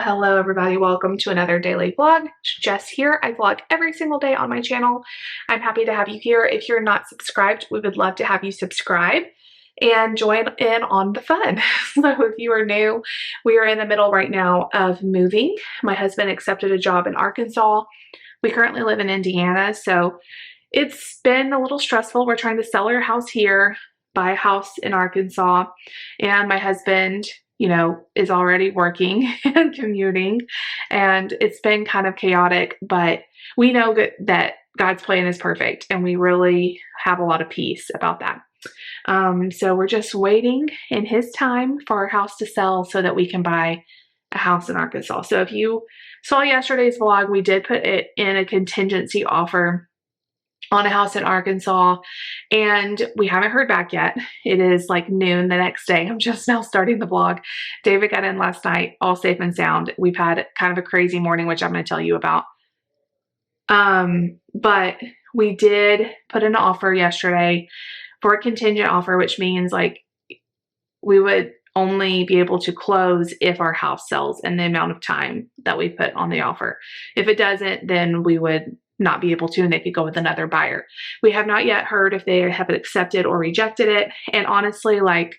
Hello everybody. Welcome to another daily vlog. Jess here. I vlog every single day on my channel. I'm happy to have you here. If you're not subscribed, we would love to have you subscribe and join in on the fun. So if you are new, we are in the middle right now of moving. My husband accepted a job in Arkansas. We currently live in Indiana, so it's been a little stressful. We're trying to sell our house here, buy a house in Arkansas, and my husband, is already working and commuting, and it's been kind of chaotic, but we know that God's plan is perfect, and we really have a lot of peace about that. So we're just waiting in His time for our house to sell so that we can buy a house in Arkansas. So if you saw yesterday's vlog, we did put it in a contingency offer on a house in Arkansas, and we haven't heard back yet. It is like noon the next day. I'm just now starting the vlog. David got in last night, all safe and sound. We've had kind of a crazy morning, which I'm going to tell you about. But we did put in an offer yesterday for a contingent offer, which means like we would only be able to close if our house sells in the amount of time that we put on the offer. If it doesn't, then we would not be able to, and they could go with another buyer. We have not yet heard if they have accepted or rejected it. And honestly, I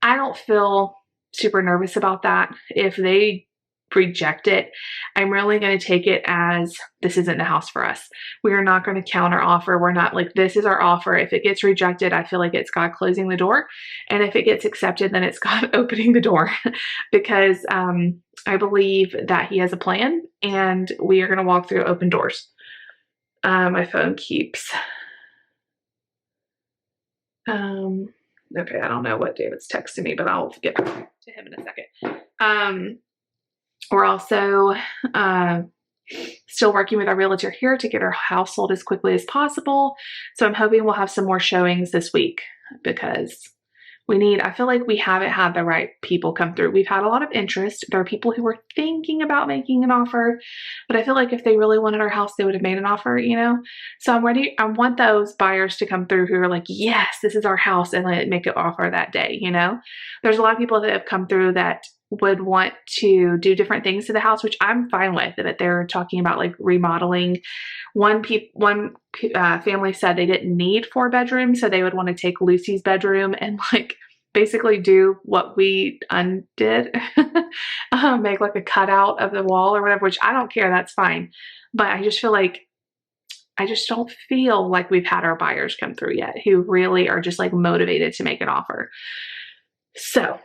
don't feel super nervous about that. If they reject it, I'm really going to take it as this isn't the house for us. We are not going to counter offer. We're not like, this is our offer. If it gets rejected, I feel like it's God closing the door. And if it gets accepted, then it's God opening the door because I believe that He has a plan, and we are going to walk through open doors. My phone keeps, okay, I don't know what David's texting me, but I'll get back to him in a second. We're also still working with our realtor here to get our house sold as quickly as possible. So I'm hoping we'll have some more showings this week because I feel like we haven't had the right people come through. We've had a lot of interest. There are people who were thinking about making an offer, but I feel like if they really wanted our house, they would have made an offer, So I'm ready. I want those buyers to come through who are like, yes, this is our house, and make an offer that day, There's a lot of people that have come through that would want to do different things to the house, which I'm fine with, that they're talking about like remodeling. One family said they didn't need 4 bedrooms, so they would want to take Lucy's bedroom and basically do what we undid, make like a cutout of the wall or whatever, which I don't care, that's fine. But I just don't feel like we've had our buyers come through yet who really are just motivated to make an offer. So,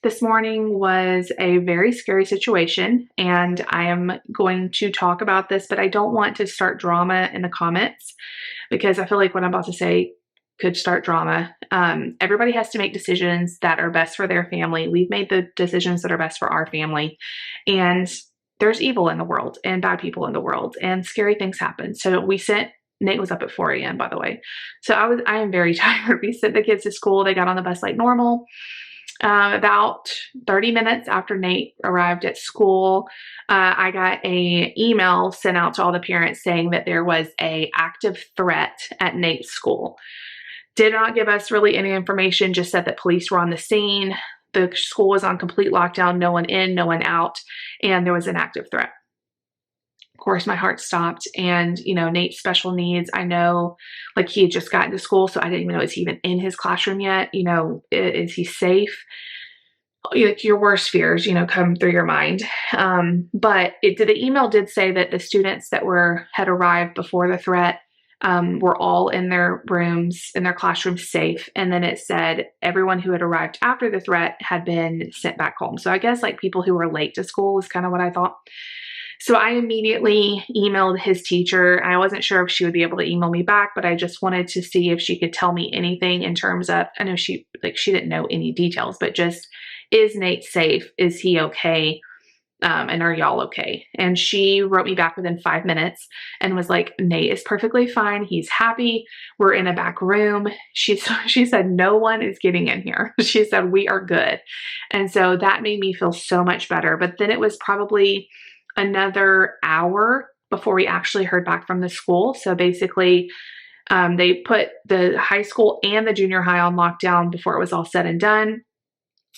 this morning was a very scary situation, and I am going to talk about this, but I don't want to start drama in the comments because I feel like what I'm about to say could start drama. Everybody has to make decisions that are best for their family. We've made the decisions that are best for our family, and there's evil in the world and bad people in the world, and scary things happen. So Nate was up at 4 a.m. by the way. So I am very tired. We sent the kids to school. They got on the bus like normal. About 30 minutes after Nate arrived at school, I got an email sent out to all the parents saying that there was an active threat at Nate's school. Did not give us really any information, just said that police were on the scene. The school was on complete lockdown, no one in, no one out, and there was an active threat. Of course, my heart stopped, and Nate's special needs, I know he had just gotten to school, so I didn't even know, is he even in his classroom yet? Is he safe? Your worst fears, come through your mind. But the email did say that the students that had arrived before the threat were all in their rooms, in their classrooms safe. And then it said everyone who had arrived after the threat had been sent back home. So I guess people who were late to school is kind of what I thought. So I immediately emailed his teacher. I wasn't sure if she would be able to email me back, but I just wanted to see if she could tell me anything in terms of, I know she didn't know any details, but just, is Nate safe? Is he okay? And are y'all okay? And she wrote me back within 5 minutes and was like, Nate is perfectly fine. He's happy. We're in a back room. She said, no one is getting in here. She said, we are good. And so that made me feel so much better. But then it was probably another hour before we actually heard back from the school. So basically, they put the high school and the junior high on lockdown before it was all said and done.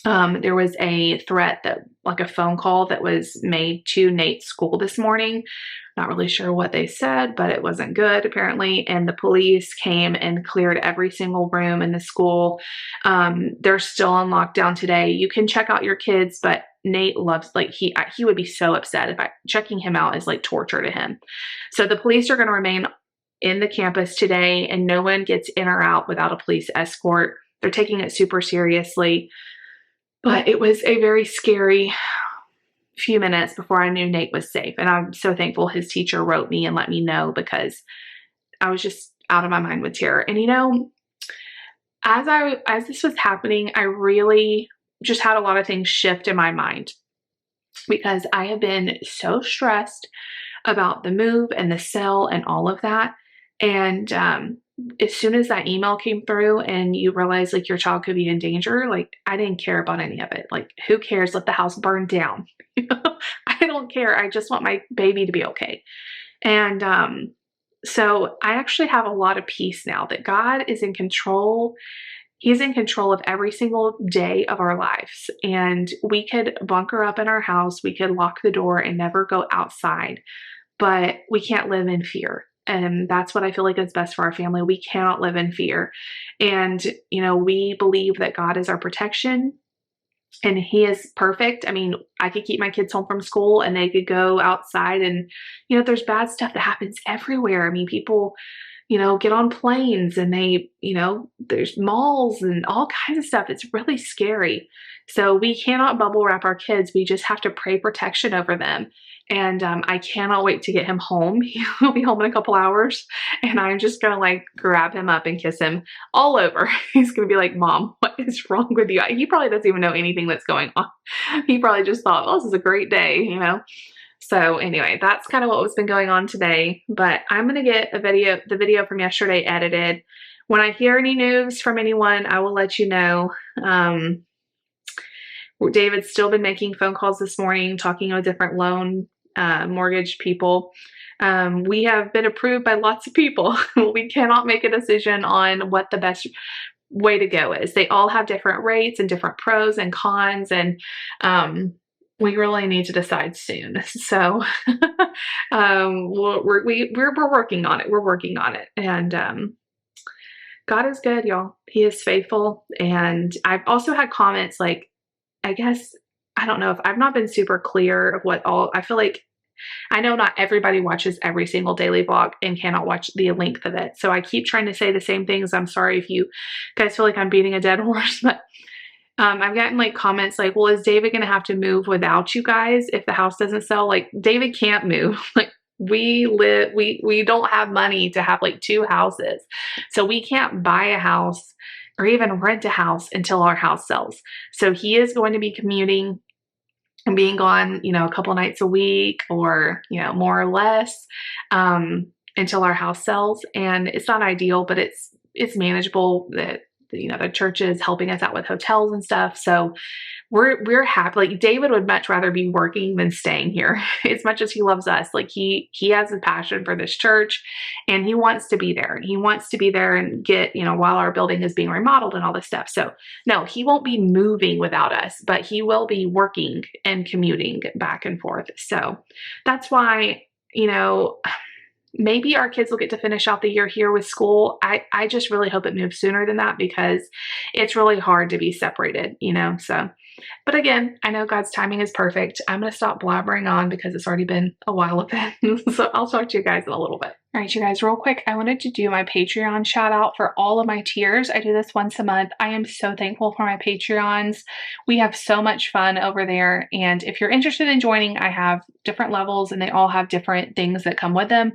There was a threat that, like a phone call that was made to Nate's school this morning. Not really sure what they said, but it wasn't good apparently. And the police came and cleared every single room in the school. They're still on lockdown today. You can check out your kids, but Nate loves, like, he would be so upset if checking him out is like torture to him. So the police are going to remain in the campus today, and no one gets in or out without a police escort. They're taking it super seriously. But it was a very scary few minutes before I knew Nate was safe. And I'm so thankful his teacher wrote me and let me know, because I was just out of my mind with terror. And you know, as this was happening, I really just had a lot of things shift in my mind, because I have been so stressed about the move and the sale and all of that. And as soon as that email came through and you realize like your child could be in danger, like I didn't care about any of it. Like, who cares? Let the house burn down. I don't care. I just want my baby to be okay. And so I actually have a lot of peace now that God is in control. He's in control of every single day of our lives. And we could bunker up in our house. We could lock the door and never go outside, but we can't live in fear. And that's what I feel like is best for our family. We cannot live in fear. And, you know, we believe that God is our protection and He is perfect. I mean, I could keep my kids home from school and they could go outside, and, you know, there's bad stuff that happens everywhere. I mean, people, you know, get on planes and they, you know, there's malls and all kinds of stuff. It's really scary. So we cannot bubble wrap our kids. We just have to pray protection over them. And I cannot wait to get him home. He'll be home in a couple hours, and I'm just gonna like grab him up and kiss him all over. He's gonna be like, Mom, what is wrong with you? He probably doesn't even know anything that's going on. He probably just thought, oh, this is a great day, you know? So anyway, that's kind of what was been going on today, but I'm gonna get the video from yesterday edited. When I hear any news from anyone, I will let you know. David's still been making phone calls this morning, talking with different loan mortgage people. We have been approved by lots of people. We cannot make a decision on what the best way to go is. They all have different rates and different pros and cons, and we really need to decide soon. So we're working on it. We're working on it, and God is good, y'all. He is faithful. And I've also had comments like, I guess, I don't know if I've not been super clear of what all, I feel like, I know not everybody watches every single daily vlog and cannot watch the length of it. So I keep trying to say the same things. I'm sorry if you guys feel like I'm beating a dead horse, but I've gotten like comments like, well, is David going to have to move without you guys if the house doesn't sell? Like, David can't move. Like, we don't have money to have like 2 houses. So we can't buy a house or even rent a house until our house sells. So he is going to be commuting and being gone, you know, a couple nights a week, or, you know, more or less, until our house sells. And it's not ideal, but it's manageable. That, you know, the church is helping us out with hotels and stuff. So we're happy. Like, David would much rather be working than staying here, as much as he loves us. Like, he has a passion for this church, and he wants to be there. He wants to be there and get, you know, while our building is being remodeled and all this stuff. So no, he won't be moving without us, but he will be working and commuting back and forth. So that's why, you know, maybe our kids will get to finish out the year here with school. I just really hope it moves sooner than that, because it's really hard to be separated, you know? So, but again, I know God's timing is perfect. I'm going to stop blabbering on because it's already been a while of it. So I'll talk to you guys in a little bit. All right, you guys, real quick, I wanted to do my Patreon shout out for all of my tiers. I do this once a month. I am so thankful for my Patreons. We have so much fun over there. And if you're interested in joining, I have different levels and they all have different things that come with them.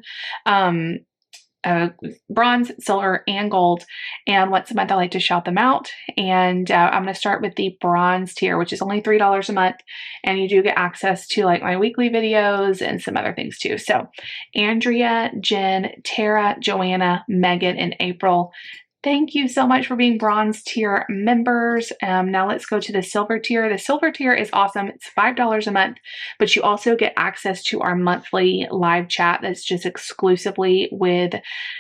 bronze, silver, and gold. And once a month, I like to shout them out. And I'm going to start with the bronze tier, which is only $3 a month. And you do get access to like my weekly videos and some other things too. So Andrea, Jen, Tara, Joanna, Megan, and April, thank you so much for being bronze tier members. Now let's go to the silver tier. The silver tier is awesome. It's $5 a month, but you also get access to our monthly live chat that's just exclusively with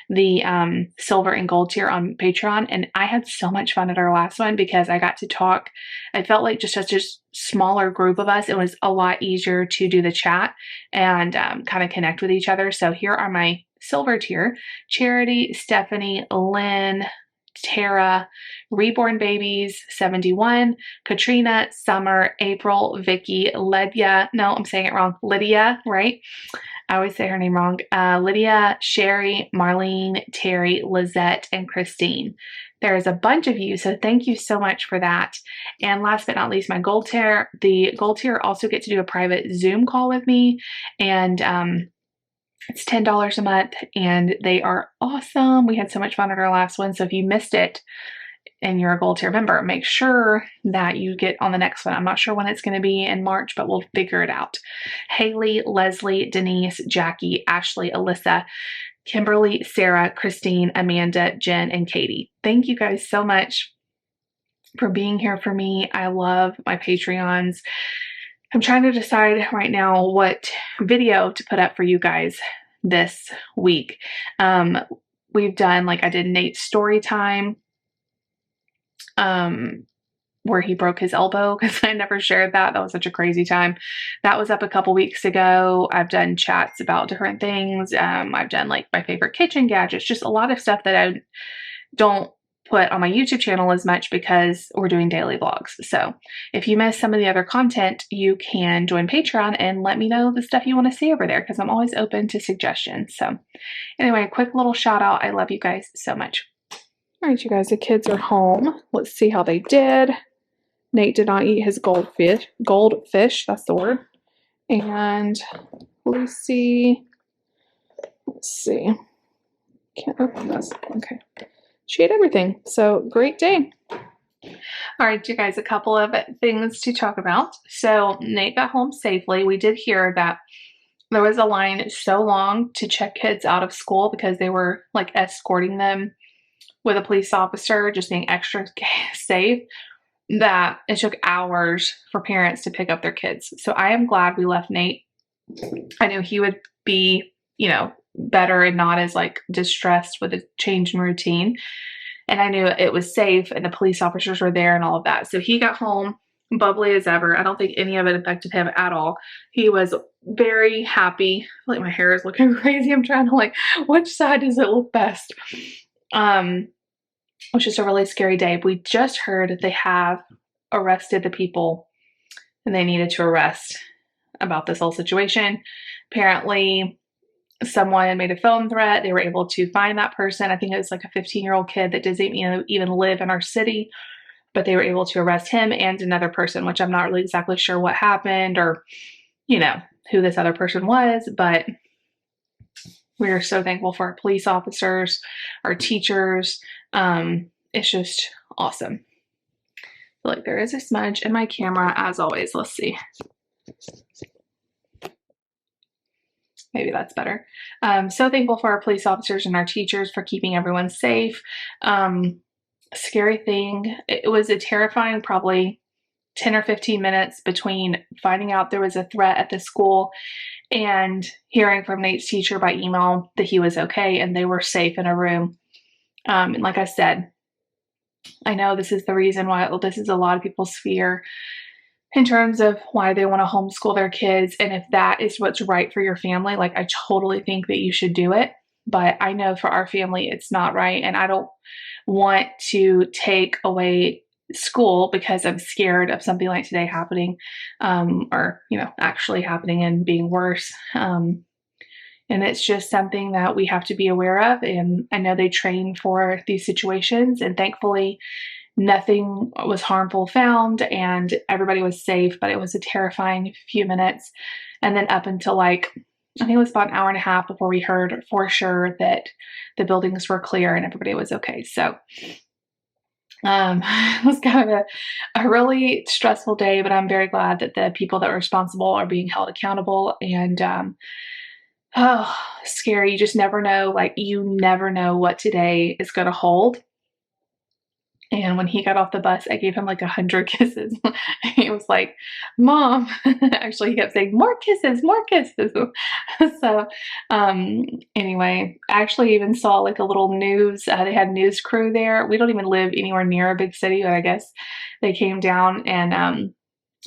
the silver and gold tier on Patreon. And I had so much fun at our last one because I got to talk. I felt like just such a smaller group of us, it was a lot easier to do the chat and kind of connect with each other. So here are my silver tier: Charity, Stephanie, Lynn, Tara, Reborn Babies, 71, Katrina, Summer, April, Vicky, Lydia. No, I'm saying it wrong. Lydia, right? I always say her name wrong. Lydia, Sherry, Marlene, Terry, Lizette, and Christine. There is a bunch of you, so thank you so much for that. And last but not least, my gold tier. The gold tier also get to do a private Zoom call with me, and it's $10 a month, and they are awesome. We had so much fun at our last one, so if you missed it and you're a gold tier member, make sure that you get on the next one. I'm not sure when it's going to be in March, but we'll figure it out. Haley, Leslie, Denise, Jackie, Ashley, Alyssa, Kimberly, Sarah, Christine, Amanda, Jen, and Katie. Thank you guys so much for being here for me. I love my Patreons. I'm trying to decide right now what video to put up for you guys this week. We've done, like, I did Nate's story time, where he broke his elbow, because I never shared that. That was such a crazy time. That was up a couple weeks ago. I've done chats about different things. I've done like my favorite kitchen gadgets, just a lot of stuff that I don't put on my YouTube channel as much because we're doing daily vlogs. So if you miss some of the other content, you can join Patreon and let me know the stuff you want to see over there, because I'm always open to suggestions. So anyway, a quick little shout out. I love you guys so much. All right, you guys, the kids are home. Let's see how they did. Nate did not eat his goldfish, that's the word. And Lucy, let's see. Can't open this. Okay. She ate everything. So great day. All right, you guys, a couple of things to talk about. So Nate got home safely. We did hear that there was a line so long to check kids out of school because they were like escorting them with a police officer, just being extra safe, that it took hours for parents to pick up their kids. So I am glad we left Nate. I knew he would be, better and not as like distressed with a change in routine. And I knew it was safe and the police officers were there and all of that. So he got home bubbly as ever. I don't think any of it affected him at all. He was very happy. I feel like my hair is looking crazy. I'm trying to which side does it look best? Which is a really scary day. We just heard that they have arrested the people and they needed to arrest about this whole situation. Apparently, someone made a phone threat. They were able to find that person. I think it was like a 15-year-old kid that doesn't even live in our city, but they were able to arrest him and another person, which I'm not really exactly sure what happened or, who this other person was, but we are so thankful for our police officers, our teachers. It's just awesome. I feel like there is a smudge in my camera as always. Let's see. Maybe that's better. So thankful for our police officers and our teachers for keeping everyone safe. Scary thing. It was a terrifying probably 10 or 15 minutes between finding out there was a threat at the school and hearing from Nate's teacher by email that he was okay and they were safe in a room. And like I said, I know this is the reason why this is a lot of people's fear in terms of why they want to homeschool their kids. And if that is what's right for your family, I totally think that you should do it. But I know for our family, it's not right. And I don't want to take away school because I'm scared of something like today happening, or, actually happening and being worse. And it's just something that we have to be aware of. And I know they train for these situations, and thankfully nothing was harmful found and everybody was safe, but it was a terrifying few minutes. And then up until I think it was about an hour and a half before we heard for sure that the buildings were clear and everybody was okay. So it was kind of a really stressful day, but I'm very glad that the people that are responsible are being held accountable. And oh, scary. You just never know. Like, you never know what today is going to hold. And when he got off the bus, I gave him like 100 kisses. He was like, Mom, actually, he kept saying, more kisses, more kisses. So, anyway, I actually even saw like a little news, they had news crew there. We don't even live anywhere near a big city, but I guess they came down and,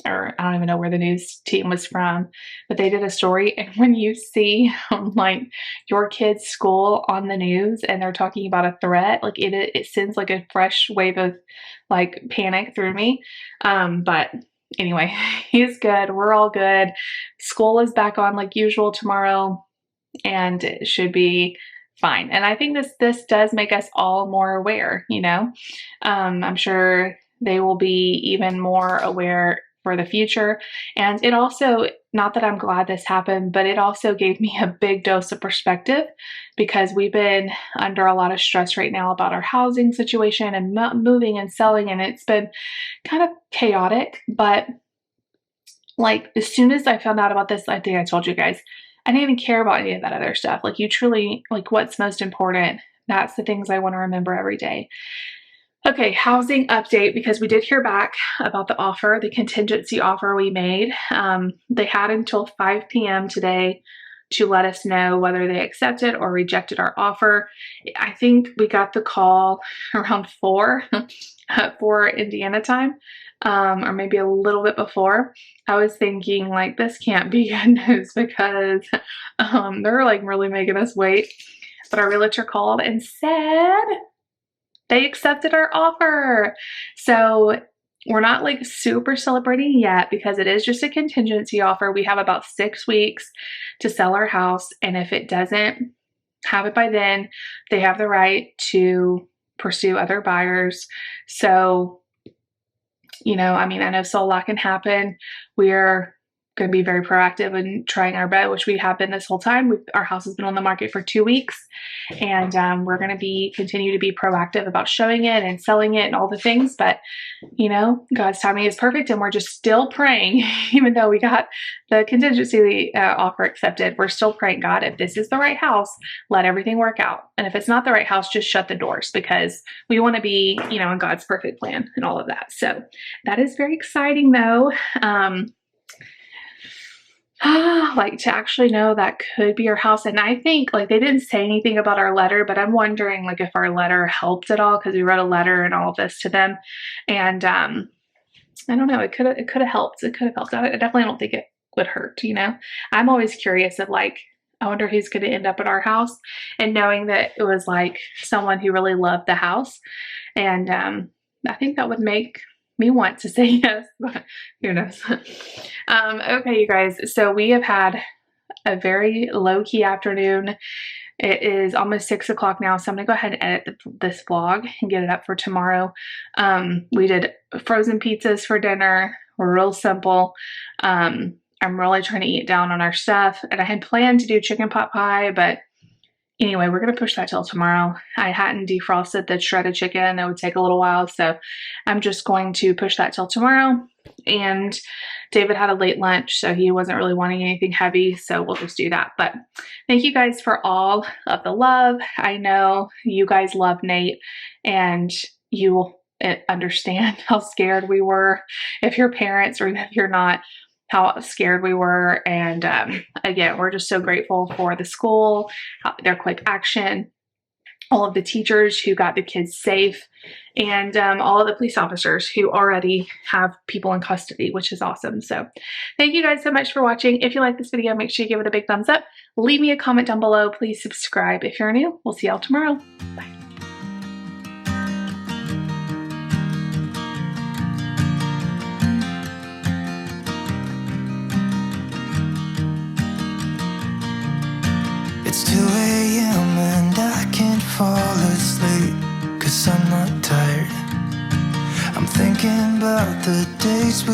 or I don't even know where the news team was from, but they did a story. And when you see like your kid's school on the news and they're talking about a threat, like it sends like a fresh wave of like panic through me. But anyway, he's good. We're all good. School is back on like usual tomorrow, and it should be fine. And I think this does make us all more aware, you know. I'm sure they will be even more aware for the future. And it also, not that I'm glad this happened, but it also gave me a big dose of perspective, because we've been under a lot of stress right now about our housing situation and moving and selling, and it's been kind of chaotic. But like, as soon as I found out about this, I think I told you guys, I didn't even care about any of that other stuff. Like, you truly, like, what's most important, that's the things I want to remember every day. Okay, housing update, because we did hear back about the offer, the contingency offer we made. They had until 5 p.m. today to let us know whether they accepted or rejected our offer. I think we got the call around 4 for Indiana time, or maybe a little bit before. I was thinking, like, this can't be good news, because they're like really making us wait. But our realtor called and said they accepted our offer. So we're not like super celebrating yet, because it is just a contingency offer. We have about 6 weeks to sell our house. And if it doesn't have it by then, they have the right to pursue other buyers. So, you know, I mean, I know so a lot can happen. We're going to be very proactive and trying our best, which we have been this whole time. Our house has been on the market for 2 weeks, and we're going to continue to be proactive about showing it and selling it and all the things. But, you know, God's timing is perfect, and we're just still praying. Even though we got the contingency offer accepted, we're still praying, God, if this is the right house, let everything work out. And if it's not the right house, just shut the doors, because we want to be, you know, in God's perfect plan and all of that. So that is very exciting, though. Like, to actually know that could be our house. And I think, like, they didn't say anything about our letter, but I'm wondering, like, if our letter helped at all, because we wrote a letter and all of this to them. And I don't know, it could have helped. It could have helped. I definitely don't think it would hurt, you know. I'm always curious of, like, I wonder who's going to end up at our house, and knowing that it was like someone who really loved the house. And I think that would make me want to say yes, but who knows. Okay, you guys, so we have had a very low-key afternoon. It is almost 6 o'clock now, so I'm gonna go ahead and edit this vlog and get it up for tomorrow. We did frozen pizzas for dinner. We're real simple. I'm really trying to eat down on our stuff, and I had planned to do chicken pot pie, but anyway, we're going to push that till tomorrow. I hadn't defrosted the shredded chicken. That would take a little while, so I'm just going to push that till tomorrow. And David had a late lunch, so he wasn't really wanting anything heavy, so we'll just do that. But thank you guys for all of the love. I know you guys love Nate, and you understand how scared we were, if you're parents or if you're not, how scared we were. And again, we're just so grateful for the school, their quick action, all of the teachers who got the kids safe, and all of the police officers who already have people in custody, which is awesome. So thank you guys so much for watching. If you like this video, make sure you give it a big thumbs up. Leave me a comment down below. Please subscribe if you're new. We'll see y'all tomorrow. Bye. It's 2 a.m. and I can't fall asleep, 'cause I'm not tired. I'm thinking about the days we